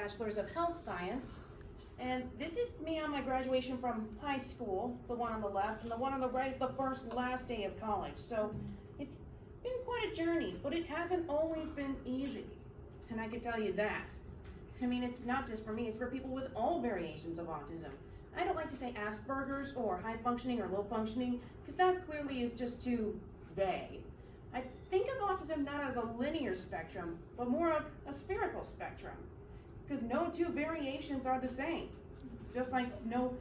Bachelor's of Health Science. And this is me on my graduation from high school, the one on the left, and the one on the right is the last day of college. So it's been quite a journey, but it hasn't always been easy. And I can tell you that. I mean, it's not just for me, it's for people with all variations of autism. I don't like to say Asperger's or high functioning or low functioning, because that clearly is just too vague. I think of autism not as a linear spectrum, but more of a spherical spectrum. Because no two variations are the same. Just like no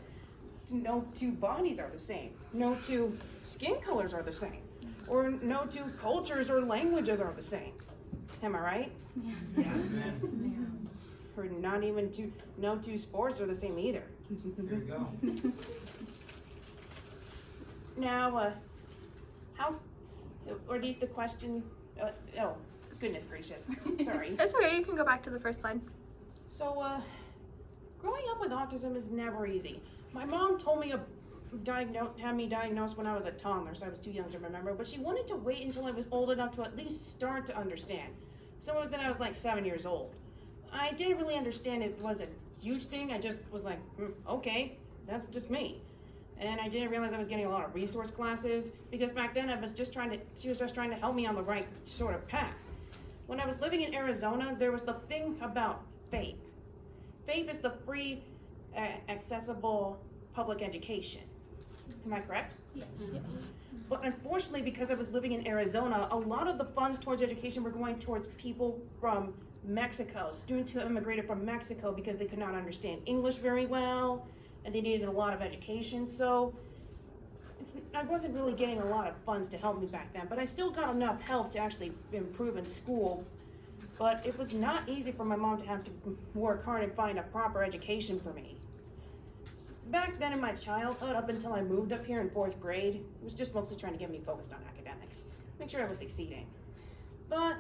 two bodies are the same. No two skin colors are the same. Or no two cultures or languages are the same. Am I right? Yeah. Yes. Or not even no two sports are the same either. There you go. Now, how are these the question? Oh, goodness gracious. Sorry. That's okay, you can go back to the first slide. So, growing up with autism is never easy. My mom told me had me diagnosed when I was a toddler, so I was too young to remember, but she wanted to wait until I was old enough to at least start to understand. So it was when I was like 7 years old. I didn't really understand it was a huge thing. I just was like, okay, that's just me. And I didn't realize I was getting a lot of resource classes because back then she was just trying to help me on the right sort of path. When I was living in Arizona, there was the thing about FAPE. FAPE is the free, accessible public education. Am I correct? Yes. Yes. But unfortunately, because I was living in Arizona, a lot of the funds towards education were going towards people from Mexico, students who immigrated from Mexico because they could not understand English very well, and they needed a lot of education. So I wasn't really getting a lot of funds to help me back then, but I still got enough help to actually improve in school. But it was not easy for my mom to have to work hard and find a proper education for me. Back then in my childhood, up until I moved up here in 4th grade, it was just mostly trying to get me focused on academics, make sure I was succeeding. But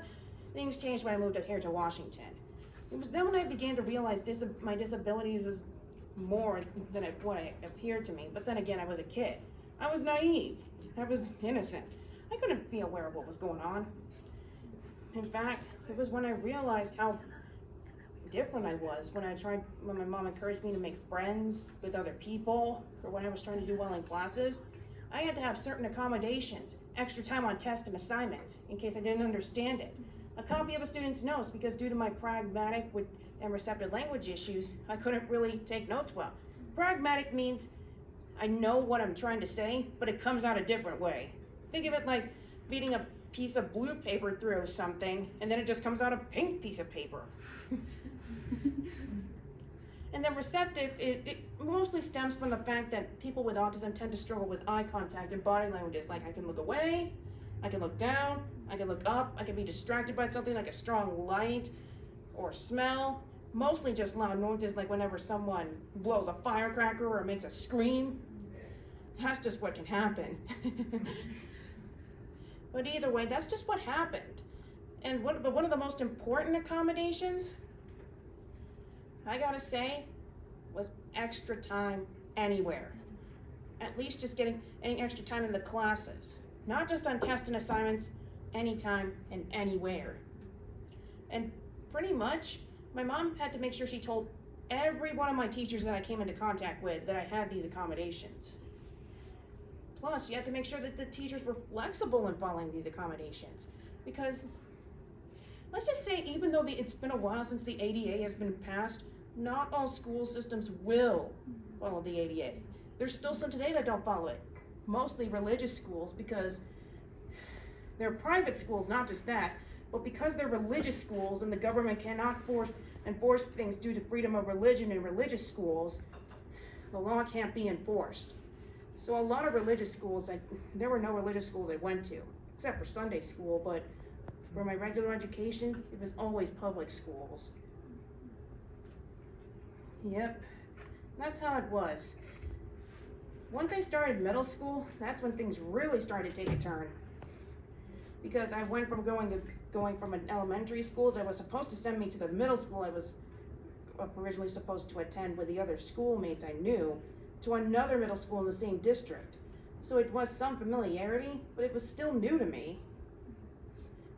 things changed when I moved up here to Washington. It was then when I began to realize my disability was more than what it appeared to me. But then again, I was a kid. I was naive. I was innocent. I couldn't be aware of what was going on. In fact, it was when I realized how different I was when my mom encouraged me to make friends with other people, or when I was trying to do well in classes. I had to have certain accommodations, extra time on tests and assignments in case I didn't understand it, a copy of a student's notes because due to my pragmatic and receptive language issues, I couldn't really take notes well. Pragmatic means I know what I'm trying to say, but it comes out a different way. Think of it like beating a piece of blue paper through something, and then it just comes out a pink piece of paper. And then receptive, it mostly stems from the fact that people with autism tend to struggle with eye contact and body languages. Like I can look away, I can look down, I can look up, I can be distracted by something like a strong light or smell. Mostly just loud noises like whenever someone blows a firecracker or makes a scream. That's just what can happen. But either way, that's just what happened. And one of the most important accommodations, I gotta say, was extra time anywhere. At least just getting any extra time in the classes. Not just on tests and assignments, anytime and anywhere. And pretty much, my mom had to make sure she told every one of my teachers that I came into contact with that I had these accommodations. Plus, she had to make sure that the teachers were flexible in following these accommodations. Because, let's just say, even though it's been a while since the ADA has been passed, not all school systems will follow the ADA. There's still some today that don't follow it. Mostly religious schools, because they're private schools, not just that, but because they're religious schools and the government cannot enforce things due to freedom of religion in religious schools, the law can't be enforced. So a lot of religious schools, there were no religious schools I went to, except for Sunday school, but for my regular education, it was always public schools. Yep, that's how it was. Once I started middle school, that's when things really started to take a turn. Because I went from going from an elementary school that was supposed to send me to the middle school I was originally supposed to attend with the other schoolmates I knew, to another middle school in the same district. So it was some familiarity, but it was still new to me.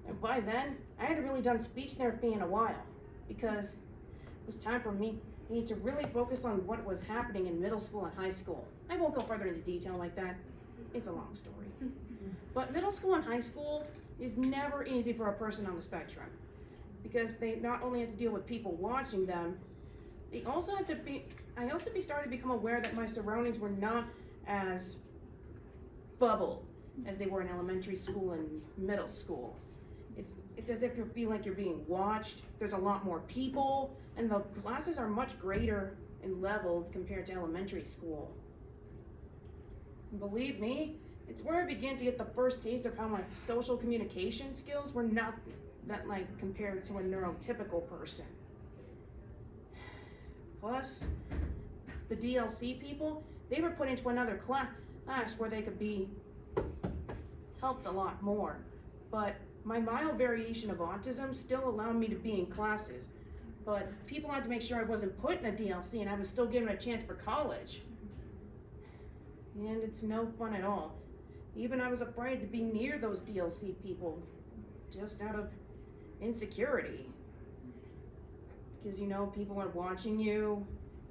And by then, I hadn't really done speech therapy in a while, because it was time for me to really focus on what was happening in middle school and high school. I won't go further into detail like that. It's a long story. But middle school and high school is never easy for a person on the spectrum, because they not only have to deal with people watching them, they also had to be, I also started to become aware that my surroundings were not as bubbled as they were in elementary school and middle school. It's as if you feel like you're being watched. There's a lot more people, and the classes are much greater and leveled compared to elementary school. And believe me, it's where I began to get the first taste of how my social communication skills were not that like compared to a neurotypical person. Plus, the DLC people, they were put into another class where they could be helped a lot more. But my mild variation of autism still allowed me to be in classes. But people had to make sure I wasn't put in a DLC and I was still given a chance for college. And it's no fun at all. Even I was afraid to be near those DLC people, just out of insecurity. Because people are watching you.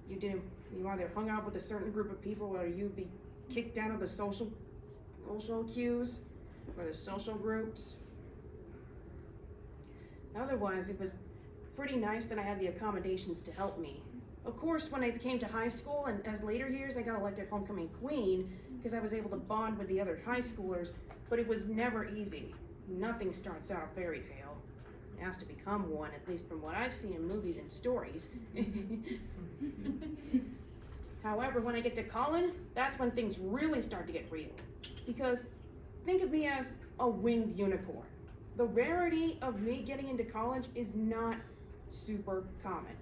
You either hung out with a certain group of people or you'd be kicked out of the social cues or the social groups. Otherwise, it was pretty nice that I had the accommodations to help me. Of course, when I came to high school and as later years, I got elected homecoming queen because I was able to bond with the other high schoolers, but it was never easy. Nothing starts out a fairy tale. It has to become one, at least from what I've seen in movies and stories. However, when I get to college, that's when things really start to get real. Because think of me as a winged unicorn. The rarity of me getting into college is not super common.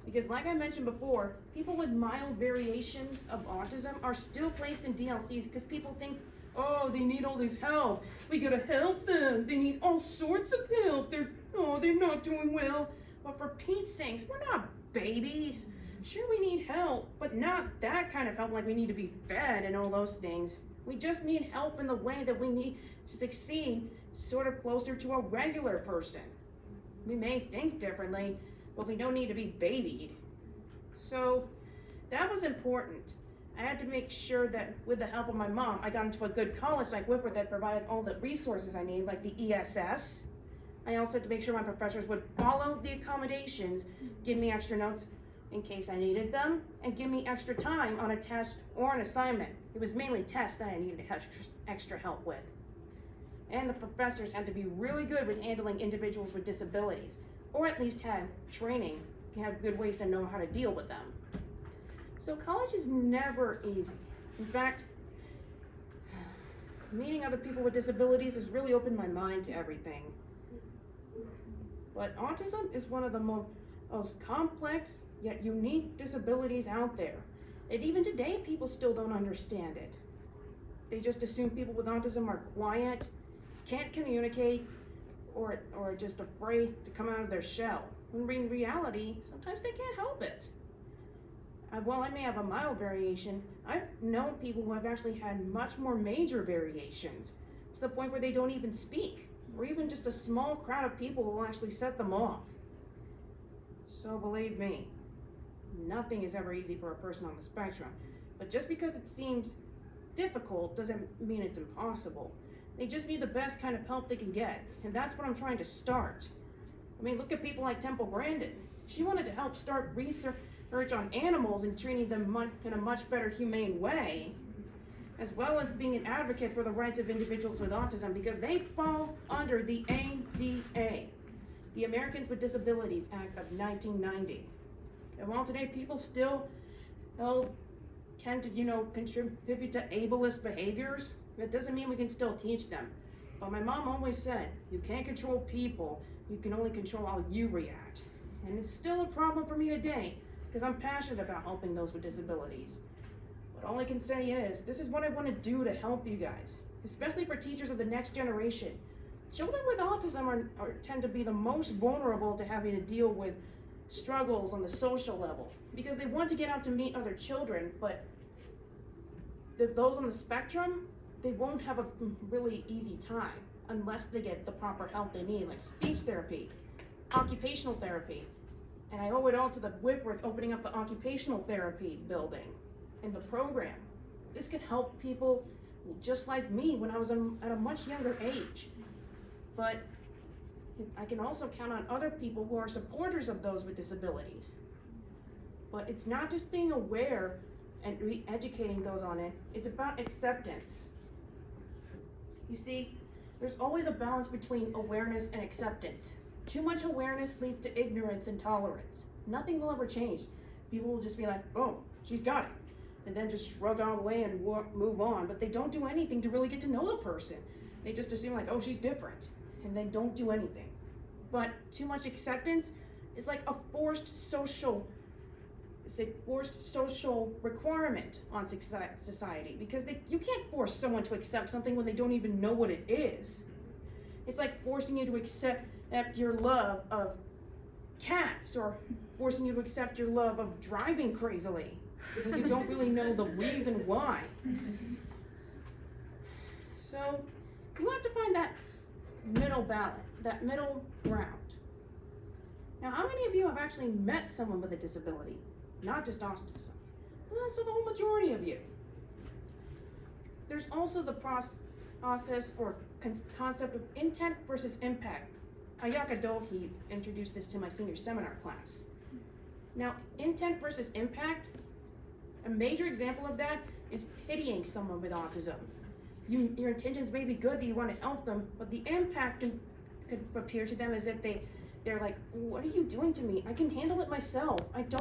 Because like I mentioned before, people with mild variations of autism are still placed in DLCs because people think, oh, they need all this help. We gotta help them. They need all sorts of help. They're not doing well. But for Pete's sakes, we're not babies. Sure, we need help, but not that kind of help like we need to be fed and all those things. We just need help in the way that we need to succeed, sort of closer to a regular person. We may think differently, but we don't need to be babied. So that was important. I had to make sure that with the help of my mom, I got into a good college like Whitworth that provided all the resources I need, like the ESS. I also had to make sure my professors would follow the accommodations, give me extra notes in case I needed them, and give me extra time on a test or an assignment. It was mainly tests that I needed extra help with. And the professors had to be really good with handling individuals with disabilities, or at least had training to have good ways to know how to deal with them. So college is never easy. In fact, meeting other people with disabilities has really opened my mind to everything. But autism is one of the most complex yet unique disabilities out there. And even today, people still don't understand it. They just assume people with autism are quiet, can't communicate, or just afraid to come out of their shell. When in reality, sometimes they can't help it. While I may have a mild variation, I've known people who have actually had much more major variations, to the point where they don't even speak, or even just a small crowd of people will actually set them off. So believe me, nothing is ever easy for a person on the spectrum, but just because it seems difficult doesn't mean it's impossible. They just need the best kind of help they can get, and that's what I'm trying to start. I mean, look at people like Temple Grandin. She wanted to help start research on animals and treating them in a much better humane way, as well as being an advocate for the rights of individuals with autism, because they fall under the ADA, the Americans with Disabilities Act of 1990. And while today people still tend to, contribute to ableist behaviors, that doesn't mean we can still teach them. But my mom always said, you can't control people, you can only control how you react. And it's still a problem for me today, because I'm passionate about helping those with disabilities. But all I can say is, this is what I want to do to help you guys, especially for teachers of the next generation. Children with autism tend to be the most vulnerable to having to deal with struggles on the social level, because they want to get out to meet other children, but those on the spectrum, they won't have a really easy time unless they get the proper help they need, like speech therapy, occupational therapy, And I owe it all to the Whitworth opening up the occupational therapy building in the program. This could help people just like me when I was at a much younger age. But I can also count on other people who are supporters of those with disabilities. But it's not just being aware and re-educating those on it, it's about acceptance. You see, there's always a balance between awareness and acceptance. Too much awareness leads to ignorance and tolerance. Nothing will ever change. People will just be like, oh, she's got it. And then just shrug away and move on. But they don't do anything to really get to know the person. They just assume like, oh, she's different. And they don't do anything. But too much acceptance is like a forced social requirement on society, because you can't force someone to accept something when they don't even know what it is. It's like forcing you to accept your love of cats, or forcing you to accept your love of driving crazily when you don't really know the reason why. So you have to find that middle balance, that middle ground. Now, how many of you have actually met someone with a disability? Not just autism. Well, so the whole majority of you. There's also the process or concept of intent versus impact. Ayaka Dohi introduced this to my senior seminar class. Now, intent versus impact, a major example of that is pitying someone with autism. Your intentions may be good, that you want to help them, but the impact could appear to them as if they're like, what are you doing to me? I can handle it myself. I don't